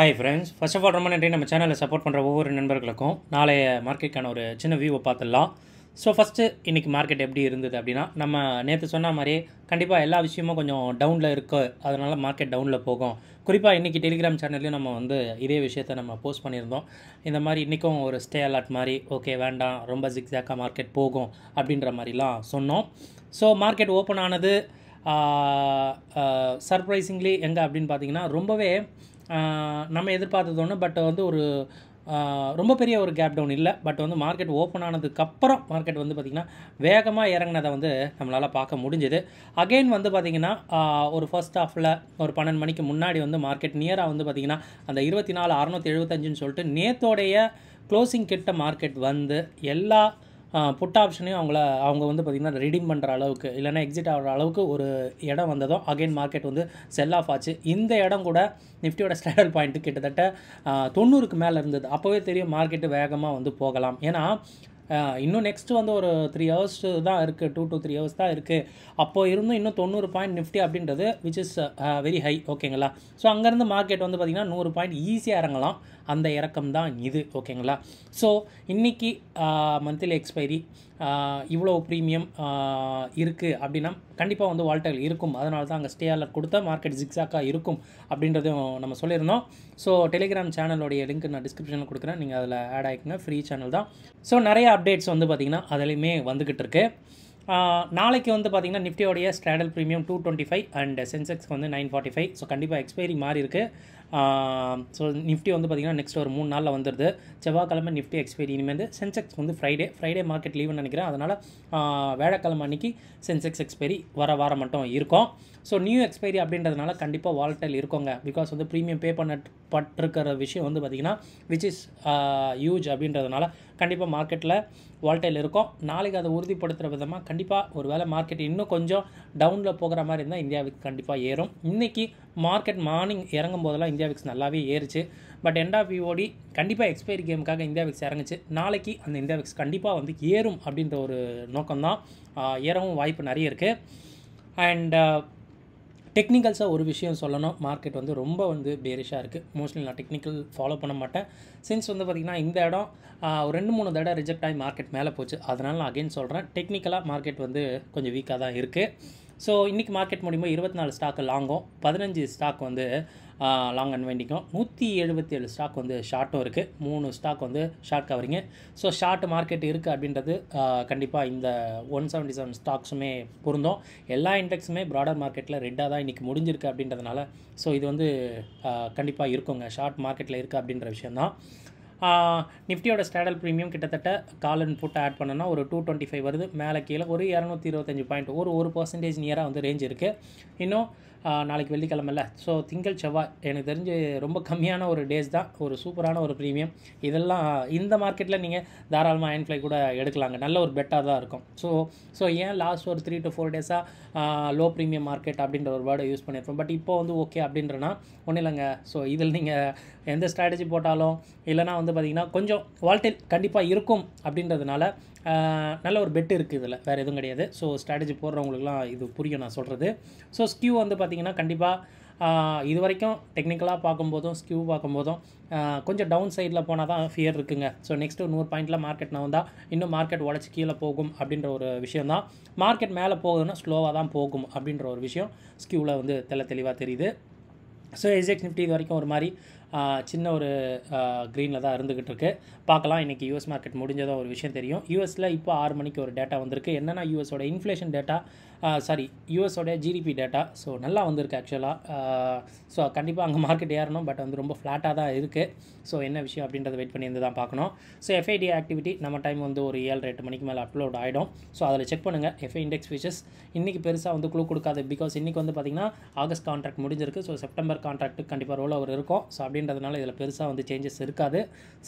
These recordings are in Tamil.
Hi friends, first of all ரொம்ப நன்றி நம்ம சேனலை சப்போர்ட் பண்ணுற ஒவ்வொரு நண்பர்களுக்கும். நாளைய மார்க்கெட்டுக்கான ஒரு சின்ன வியூவை பார்த்துடலாம். ஸோ ஃபஸ்ட்டு இன்றைக்கி மார்க்கெட் எப்படி இருந்தது அப்படின்னா, நம்ம நேற்று சொன்ன மாதிரியே கண்டிப்பாக எல்லா விஷயமும் கொஞ்சம் டவுனில் இருக்குது. அதனால் மார்க்கெட் டவுனில் போகும். குறிப்பாக இன்றைக்கி டெலிகிராம் சேனல்லையும் நம்ம இதே விஷயத்தை நம்ம போஸ்ட் பண்ணியிருந்தோம். இந்த மாதிரி இன்றைக்கும் ஒரு ஸ்டே அலர்ட் மாதிரி, ஓகே வேண்டாம் ரொம்ப ஜிக்ஸாக்காக மார்க்கெட் போகும் அப்படின்ற மாதிரிலாம் சொன்னோம். ஸோ மார்க்கெட் ஓப்பன் ஆனது சர்ப்ரைசிங்லி எங்கே அப்படின்னு பார்த்தீங்கன்னா, ரொம்பவே நம்ம எதிர்பார்த்தது ஒன்று. பட் ஒரு ரொம்ப பெரிய ஒரு கேப் டவுன் இல்லை. பட் மார்க்கெட் ஓப்பன் ஆனதுக்கப்புறம் மார்க்கெட் பார்த்திங்கன்னா வேகமாக இறங்கினதை நம்மளால் பார்க்க முடிஞ்சுது. அகெயின் பார்த்திங்கன்னா ஒரு ஃபர்ஸ்ட் ஹாஃபில் ஒரு 12 மணிக்கு முன்னாடி மார்க்கெட் நியராக பார்த்திங்கன்னா அந்த 24,675ன்னு சொல்லிட்டு நேத்தோடைய க்ளோசிங் கிட்ட மார்க்கெட் எல்லா புட் ஆப்ஷனையும் அவங்க பார்த்திங்கன்னா ரெடீம் பண்ணுற அளவுக்கு, இல்லைனா எக்ஸிட் ஆகிற அளவுக்கு ஒரு இடம் வந்ததும் அகெயின் மார்க்கெட் செல் ஆஃப் ஆச்சு. இந்த இடம் கூட நிஃப்டியோட ஸ்டாண்டர்ட் பாயிண்ட்டு கிட்டத்தட்ட 90க்கு மேலே இருந்தது. அப்போவே தெரியும் மார்க்கெட்டு வேகமாக போகலாம். ஏன்னா இன்னும் நெக்ஸ்ட்டு ஒரு 3 ஹவர்ஸ் தான் இருக்குது, 2 to 3 ஹவர்ஸ் தான் இருக்குது. அப்போது இருந்தும் இன்னும் 90 பாயிண்ட் நிஃப்டி அப்படின்றது விச் இஸ் வெரி ஹை. ஓகேங்களா? ஸோ அங்கேருந்து மார்க்கெட் பார்த்திங்கன்னா 100 பாயிண்ட் ஈஸியாக இறங்கலாம். அந்த இறக்கம் தான் இது. ஓகேங்களா? ஸோ இன்றைக்கி மந்த்லி எக்ஸ்பைரி இவ்வளோ ப்ரீமியம் இருக்குது அப்படின்னா கண்டிப்பாக வால்டைல் இருக்கும். அதனால தான் அங்கே ஸ்டே அலர்ட் கொடுத்தா மார்க்கெட் ஜிக்ஸாக்காக இருக்கும் அப்படின்றதும் நம்ம சொல்லியிருந்தோம். ஸோ டெலிகிராம் சேனலோடைய லிங்க் நான் டிஸ்கிரிப்ஷனில் கொடுக்குறேன், நீங்கள் அதில் ஆட் ஆகிக்குங்க. ஃப்ரீ சேனல் தான். ஸோ நிறைய அப்டேட்ஸ் பார்த்திங்கன்னா அதுலேயுமே வந்துக்கிட்டு இருக்குது. நாளைக்கு பார்த்திங்கன்னா நிஃப்டியோடைய ஸ்டாண்டர்ட் ப்ரீமியம் 225 அண்ட் சென்செக்ஸ்க்கு 945. ஸோ கண்டிப்பாக எக்ஸ்பைரி மாறி இருக்குது. ஸோ நிஃப்டி பார்த்திங்கன்னா நெக்ஸ்ட் ஒரு 3 நாளில் வந்துடுது. செவ்வாய்க்கிழமை நிஃப்டி எக்ஸ்பைரி. இனிமேல் சென்செக்ஸ் ஃப்ரைடே மார்க்கெட் லீவுன்னு நினைக்கிறேன். அதனால் வியாழக்கிழமை அன்றைக்கி சென்செக்ஸ் எக்ஸ்பைரி வாரம் மட்டும் இருக்கும். ஸோ நியூ எக்ஸ்பைரி அப்படின்றதுனால கண்டிப்பாக வால்டைல் இருக்குங்க. பிகாஸ் ப்ரீமியம் பே பண்ணப்பட்டிருக்கிற விஷயம் பார்த்திங்கன்னா விச் இஸ் ஹியூஜ் அப்படின்றதுனால கண்டிப்பாக மார்க்கெட்டில் வால்டைல் இருக்கும். நாளைக்கு அதை உறுதிப்படுத்துகிற விதமாக கண்டிப்பாக ஒரு வேளை மார்க்கெட் இன்னும் கொஞ்சம் டவுனில் போகிற மாதிரி இருந்தால் இந்தியாவுக்கு கண்டிப்பாக ஏறும். இன்றைக்கி மார்க்கெட் மார்னிங் இறங்கும் போதெல்லாம் இந்தியாவிக்ஸ் நல்லாவே ஏறிச்சு. பட் எண்ட் ஆஃப் விஓடி கண்டிப்பாக எக்ஸ்பைரி கேமுக்காக இந்தியாவிக்ஸ் இறங்குச்சு. நாளைக்கு அந்த இந்தியாவிக்ஸ் கண்டிப்பாக ஏறும் அப்படின்ற ஒரு நோக்கம்தான். ஏறவும் வாய்ப்பு நிறைய இருக்குது. அண்ட் டெக்னிக்கல்ஸாக ஒரு விஷயம் சொல்லணும். மார்க்கெட் ரொம்ப பேரிஷாக இருக்குது. மோஸ்ட்லி நான் டெக்னிக்கல் ஃபாலோ பண்ண மாட்டேன். சின்ஸ் பார்த்திங்கன்னா இந்த இடம் ஒரு 2-3 தடவை ரிஜெக்ட் ஆகி மார்க்கெட் மேலே போச்சு. அதனால் நான் அகைன் சொல்கிறேன், டெக்னிக்கலாக மார்க்கெட் கொஞ்சம் வீக்காக தான் இருக்குது. ஸோ இன்றைக்கி மார்க்கெட் முடியும்போது 24 ஸ்டாக்கு லாங்கும், 15 ஸ்டாக் லாங் அண்ட் வெண்டிங்கும், 177 ஸ்டாக் ஷார்ட்டும் இருக்குது. 3 stock short covering. So short market இருக்குது அப்படின்றது கண்டிப்பாக இந்த 177 ஸ்டாக்ஸுமே பொருந்தும். எல்லா இண்டெக்ஸுமே ப்ராடர் மார்க்கெட்டில் ரெட்டாக தான் இன்றைக்கி முடிஞ்சிருக்கு அப்படின்றதுனால ஸோ இது கண்டிப்பாக இருக்குங்க. ஷார்ட் மார்க்கெட்டில் இருக்குது அப்படின்ற விஷயந்தான். நிஃப்டியோட ஸ்டாண்டர்ட் ப்ரீமியம் கிட்டத்தட்ட கால் அண்ட் புட் ஆட் பண்ணோன்னா ஒரு 225 வருது. மேலே கீழே ஒரு 225 பாயிண்ட், ஒரு 1% நியராக ரேஞ்ச் இருக்குது. இன்னும் நாளைக்கு வெள்ளிக்கிழமைல, ஸோ திங்கள் செவ்வாய் எனக்கு தெரிஞ்சு ரொம்ப கம்மியான ஒரு டேஸ் தான். ஒரு சூப்பரான ஒரு ப்ரீமியம். இதெல்லாம் இந்த மார்க்கெட்டில் நீங்கள் தாராளமாக அயன்ஃப்ளை கூட எடுக்கலாங்க. நல்ல ஒரு பெட்டாக தான் இருக்கும். ஸோ ஏன் லாஸ்ட் ஒரு 3 to 4 டேஸாக லோ ப்ரீமியம் மார்க்கெட் அப்படின்ற ஒரு வேர்டை யூஸ் பண்ணியிருப்போம். பட் இப்போ ஓகே அப்படின்றனா ஒன்றும் இல்லைங்க. ஸோ இதில் நீங்கள் எந்த ஸ்ட்ராட்டஜி போட்டாலும் இல்லைனா பார்த்திங்கன்னா கொஞ்சம் வால்டைல் கண்டிப்பாக இருக்கும் அப்படின்றதுனால நல்ல ஒரு பெட்டு இருக்குது. இதில் வேறு எதுவும் கிடையாது. ஸோ ஸ்ட்ராட்டஜி போடுறவங்களுக்குலாம் இது புரியும் நான் சொல்கிறது. ஸோ ஸ்கியூ பார்த்திங்கன்னா கண்டிப்பாக இது வரைக்கும் டெக்னிக்கலாக பார்க்கும்போதும் ஸ்கியூ பார்க்கும்போதும் கொஞ்சம் டவுன் சைடில் போனால் தான் ஃபியர் இருக்குங்க. ஸோ நெக்ஸ்ட்டு 100 பாயிண்டில் மார்க்கெட் நான் வந்தால் இன்னும் மார்க்கெட் உடச்சி கீழே போகும் அப்படின்ற ஒரு விஷயம் தான். மார்க்கெட் மேலே போகுதுன்னா ஸ்லோவாக தான் போகும் அப்படின்ற ஒரு விஷயம் ஸ்கியூவில் தெளிவாக தெரியுது. ஸோ எஸ்எக்ஸ் நிஃப்டி இது வரைக்கும் ஒரு மாதிரி சின்ன ஒரு க்ரீனில் தான் இருந்துக்கிட்டு இருக்குது. பார்க்கலாம். இன்றைக்கி யூஎஸ் மார்க்கெட் முடிஞ்சதாக ஒரு விஷயம் தெரியும். யூஎஸில் இப்போ 6 மணிக்கு ஒரு டேட்டா வந்திருக்கு. என்னென்னா யூஎஸோட இன்ஃப்ளேஷன் டேட்டா, யூஎஸோட ஜிடிபி டேட்டா. ஸோ நல்லா வந்திருக்கு ஆக்சுவலாக. ஸோ கண்டிப்பாக அங்கே மார்க்கெட் ஏறணும். பட் ரொம்ப ஃப்ளாட்டாக தான் இருக்குது. ஸோ என்ன விஷயம் அப்படின்றத வெயிட் பண்ணி தான் பார்க்கணும். ஸோ எஃப்ஐடி ஆக்டிவிட்டி நம்ம டைம் ஒரு 7-8 மணிக்கு மேலே அப்லோட் ஆகிடும். ஸோ அதில் செக் பண்ணுங்கள். எஃப்ஐ இண்டெக்ஸ் ஃபியூச்சர்ஸ் இன்றைக்கி பெருசாக க்ளூ கொடுக்காது. பிகாஸ் இன்றைக்கி பார்த்திங்கன்னா ஆகஸ்ட் கான்ட்ராக்ட் முடிஞ்சிருக்கு. ஸோ செப்டம்பர் கான்ட்ராக்ட் கண்டிப்பாக ரோல் ஓவர் இருக்கும். ஸோ அப்படின்றதுனால இதில் பெருசாக சேஞ்சஸ் இருக்காது.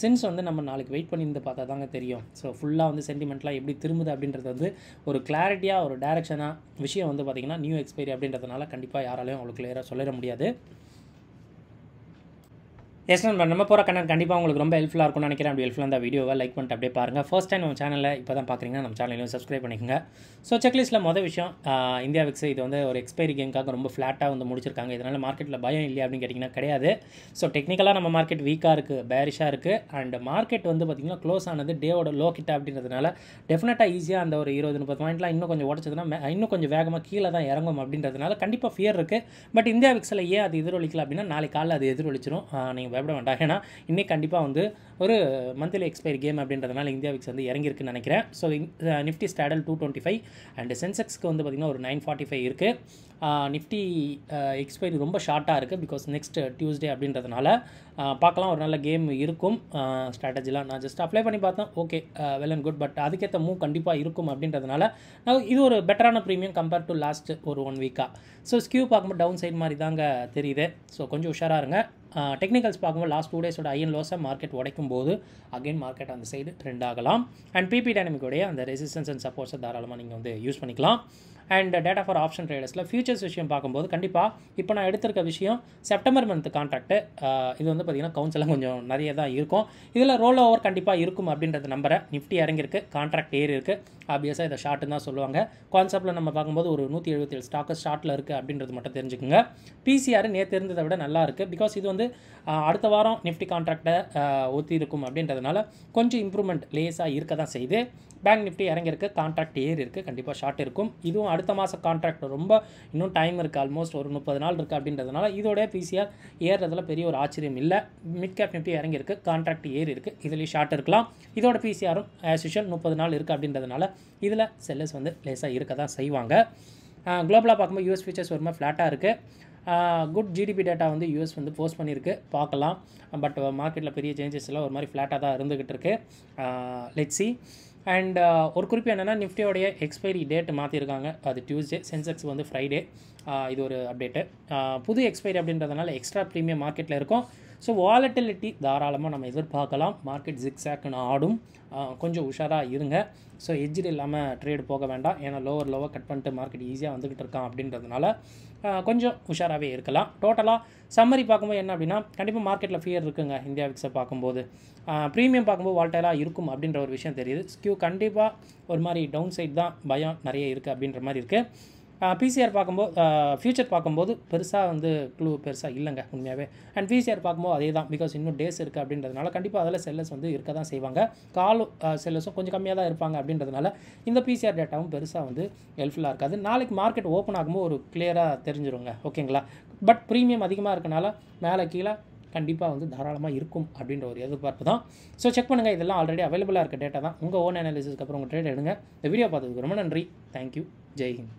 சின்ஸ் நம்ம நாளைக்கு வெயிட் பண்ணி பார்த்தா தாங்க தெரியும். ஸோ ஃபுல்லாக சென்டிமெண்ட்லாம் எப்படி திரும்புது அப்படின்றது ஒரு கிளாரிட்டியாக ஒரு டைரக்ஷனாக விஷயம் பார்த்திங்கன்னா நியூ எக்ஸ்பைரி அப்படின்றதுனால கண்டிப்பாக யாராலையும் அவ்வளோ கிளியராக சொல்லிட முடியாது. எஸ் நம்ம போகிற கண்டென்ட் கண்டிப்பாக உங்களுக்கு ரொம்ப ஹெல்ப்ஃபுல்லாக இருக்கும்னு நினைக்கிறேன். அப்படி ஹெல்ப்ஃபுல்லாக அந்த வீடியோவை லைக் பண்ணிட்டு அப்படியே பாருங்கள். ஃபர்ஸ்ட் டைம் நம்ம சேனலில் இப்போ தான் பார்க்குறீங்கன்னா நம்ம சேனலையும் சப்ஸ்கிரைப் பண்ணிக்கோங்க. ஸோ செக்லிஸ்ட்டில் மொதல் விஷயம் இந்தியா விக்ஸ் இது வந்து ஒரு எக்ஸ்பைரி கேமுக்காக ரொம்ப ஃப்ளாட்டாக வந்து முடிச்சிருக்காங்க. இதனால் மார்க்கெட்டில் பயம் இல்லையா அப்படின்னு கேட்டிங்கன்னா கிடையாது. ஸோ டெக்னிக்கலாக நம்ம மார்க்கெட் வீக்காக இருக்குது, பேரிஷாக இருக்குது. அண்ட் மார்க்கெட் வந்து பார்த்திங்கன்னா க்ளோஸ் ஆனது டேவோட லோ கிட்ட அப்படின்றதுனால டெஃபினட்டாக ஈஸியாக அந்த ஒரு 20-30 பாயிண்ட்லாம் இன்னும் கொஞ்சம் உடச்சதுன்னா இன்னும் கொஞ்சம் வேகமாக கீழே தான் இறங்கும் அப்படின்றதுனால கண்டிப்பாக ஃபியர் இருக்குது. பட் இந்தியா விக்ஸில் ஏன் அது எதிரொலிக்கல அப்படின்னா நாளைக்கு காலையில் அது எதிரொலிச்சிடும். நீங்கள் பயப்பட வேண்டாம். ஏன்னா இன்றைக்கி கண்டிப்பாக வந்து ஒரு மந்த்லி எக்ஸ்பைரி கேம் அப்படின்றதுனால இந்தியா விக்ஸ் வந்து இறங்கியிருக்குன்னு நினைக்கிறேன். ஸோ நிஃப்டி ஸ்டாடல் 225 அண்ட் சென்செக்ஸ்க்கு வந்து பார்த்திங்கன்னா ஒரு 945 இருக்குது. நிஃப்டி எக்ஸ்பைரி ரொம்ப ஷார்ட்டாக இருக்குது பிகாஸ் நெக்ஸ்ட் டியூஸ்டே அப்படின்றதுனால பார்க்கலாம். ஒரு நல்ல கேம் இருக்கும். ஸ்ட்ராட்டஜிலாம் நான் ஜஸ்ட் அப்ளை பண்ணி பார்த்தேன். Okay, well and good. But அதுக்கேற்ற மூவ் கண்டிப்பாக இருக்கும் அப்படின்றதுனால இது ஒரு பெட்டரான ப்ரீமியம் கம்பேர் டு லாஸ்ட் ஒரு 1 வீக்காக. ஸோ ஸ்கியூ பார்க்கும்போது டவுன் சைட் மாதிரி தாங்க தெரியுது. ஸோ கொஞ்சம் உஷாராக இருங்க. டெக்னிக்கல்ஸ் பார்க்கும்போது லாஸ்ட் 2 டேஸோட ஐஎன் லோஸை மார்க்கெட் உடைக்கும் போது அகைன் மார்க்கெட் அந்த சைடு ட்ரெண்ட் ஆகலாம். அண்ட் பிபி டைனமிக்கோடைய அந்த ரெசிஸ்டன்ஸ் அண்ட் சப்போர்ட்ஸை தாராளமாக நீங்கள் வந்து யூஸ் பண்ணிக்கலாம். அண்ட் டேட்டா ஃபார் ஆப்ஷன் ட்ரேடர்ஸில் ஃபியூச்சர்ஸ் விஷயம் பார்க்கும்போது கண்டிப்பாக இப்போ நான் எடுத்திருக்க விஷயம் செப்டம்பர் மந்த் கான்ட்ராக்ட்டு. இது வந்து பார்த்திங்கன்னா கவுன்சிலாம் கொஞ்சம் நிறைய தான் இருக்கும். இதில் ரோல் ஓவர் கண்டிப்பாக இருக்கும் அப்படின்றது நம்புறேன். நிஃப்டி இறங்கியிருக்கு, கான்ட்ராக்ட் ஏறி இருக்குது. ஆப்வியஸாக இதை ஷார்ட்டுன்னு தான் சொல்லுவாங்க. கான்செப்ட்டில் நம்ம பார்க்கும்போது ஒரு 177 ஸ்டாக்கு ஷார்ட்டில் இருக்குது அப்படின்றது மட்டும் தெரிஞ்சுக்கோங்க. பிசிஆர் நேற்று இருந்ததை விட நல்லா இருக்குது. பிகாஸ் இது வந்து அடுத்த வாரம் நிஃப்டி கான்ட்ராக்டை ஒத்தி இருக்கும் அப்படின்றதுனால கொஞ்சம் இம்ப்ரூவ்மெண்ட் லேஸாக இருக்க தான் செய்யுது. பேங்க் நிஃப்டி இறங்கியிருக்கு, கான்ட்ராக்ட் ஏறி இருக்குது, கண்டிப்பாக ஷார்ட் இருக்கும். இதுவும் அடுத்த மாதம் கான்ட்ராக்ட் ரொம்ப இன்னும் டைம் இருக்குது, ஆல்மோஸ்ட் ஒரு 30 நாள் இருக்குது அப்படின்றதுனால இதோடைய பிசிஆர் ஏறுறதுல பெரிய ஒரு ஆச்சரியம் இல்லை. மிட் கேப் நிஃப்டி இறங்கியிருக்கு, கான்ட்ராக்ட் ஏறி இருக்குது, இதுலேயும் ஷார்ட் இருக்கலாம். இதோட பிசிஆரும் ஆஸ் யூஷுவல் 30 நாள் இருக்குது அப்படின்றதுனால இதில் செல்லர்ஸ் வந்து லேஸாக இருக்க தான் செய்வாங்க. குளோபலாக பார்க்கும்போது யூஎஸ் ஃபியூச்சர்ஸ் ஒரு மாதிரி ஃப்ளாட்டாக இருக்குது. குட் ஜிடிபி டேட்டா வந்து யூஎஸ் வந்து போஸ்ட் பண்ணியிருக்கு, பார்க்கலாம். பட் மார்க்கெட்டில் பெரிய சேஞ்சஸ் எல்லாம் ஒரு மாதிரி ஃப்ளாட்டாக தான் இருந்துக்கிட்டு இருக்குது. Let's see. அண்ட் ஒரு குறிப்பு என்னென்னா நிஃப்டியோடைய எக்ஸ்பைரி டேட் மாற்றிருக்காங்க. அது டியூஸ்டே, சென்செக்ஸ் வந்து ஃப்ரைடே. இது ஒரு அப்டேட்டு. புது எக்ஸ்பைரி அப்படின்றதுனால எக்ஸ்ட்ரா ப்ரீமியம் மார்க்கெட்டில் இருக்கும். ஸோ வாலட்டிலிட்டி தாராளமாக நம்ம எதிர்பார்க்கலாம். மார்க்கெட் ஜிக்ஸாக்னு ஆடும். கொஞ்சம் உஷாராக இருங்க. ஸோ எட்ஜில் இல்லாமல் ட்ரேடு போக வேண்டாம். ஏன்னா லோவர் கட் பண்ணிட்டு மார்க்கெட் ஈஸியாக வந்துக்கிட்டு இருக்கான் அப்படின்றதுனால கொஞ்சம் உஷாராகவே இருக்கலாம். டோட்டலாக சம்மரி பார்க்கும்போது என்ன அப்படின்னா கண்டிப்பாக மார்க்கெட்டில் ஃபியர் இருக்குங்க. இந்தியா விக்ஸை பார்க்கும்போது ப்ரீமியம் பார்க்கும்போது வால்டைலாக இருக்கும் அப்படின்ற ஒரு விஷயம் தெரியுது. ஸ்கியூ கண்டிப்பாக ஒரு மாதிரி டவுன் சைட் தான் பயம் நிறைய இருக்குது அப்படின்ற மாதிரி இருக்குது. பிசிஆர் பார்க்கும்போது ஃபியூச்சர் பார்க்கும்போது பெருசாக வந்து க்ளூ பெருசாக இல்லைங்க உண்மையாகவே. அண்ட் பிசிஆர் பார்க்கும்போது அதே தான். பிகாஸ் இன்னும் டேஸ் இருக்குது அப்படின்றதுனால கண்டிப்பாக அதில் செல்லர்ஸ் வந்து இருக்க தான் செய்வாங்க. செல்லர்ஸும் கொஞ்சம் கம்மியாக தான் இருப்பாங்க அப்படின்றதுனால இந்த பிசிஆர் டேட்டாவும் பெருசாக வந்து ஹெல்ப்ஃபுல்லாக இருக்காது. நாளைக்கு மார்க்கெட் ஓப்பன் ஆகும்போது ஒரு கிளியராக தெரிஞ்சிருங்க, ஓகேங்களா. பட் ப்ரீமியம் அதிகமாக இருக்கனால மேலே கீழே கண்டிப்பாக வந்து தாராளமாக இருக்கும் அப்படின்ற ஒரு எதிர்பார்ப்பு தான். ஸோ செக் பண்ணுங்கள். இதெல்லாம் ஆல்ரெடி அவைலபிளாக இருக்க டேட்டா தான். உங்கள் ஓன் அனாலிசிஸ்க்கு அப்புறம் உங்கள் ட்ரேட் எடுங்க. இந்த வீடியோ பார்த்ததுக்கு ரொம்ப நன்றி. தேங்க்யூ. ஜெய் ஹிந்த்.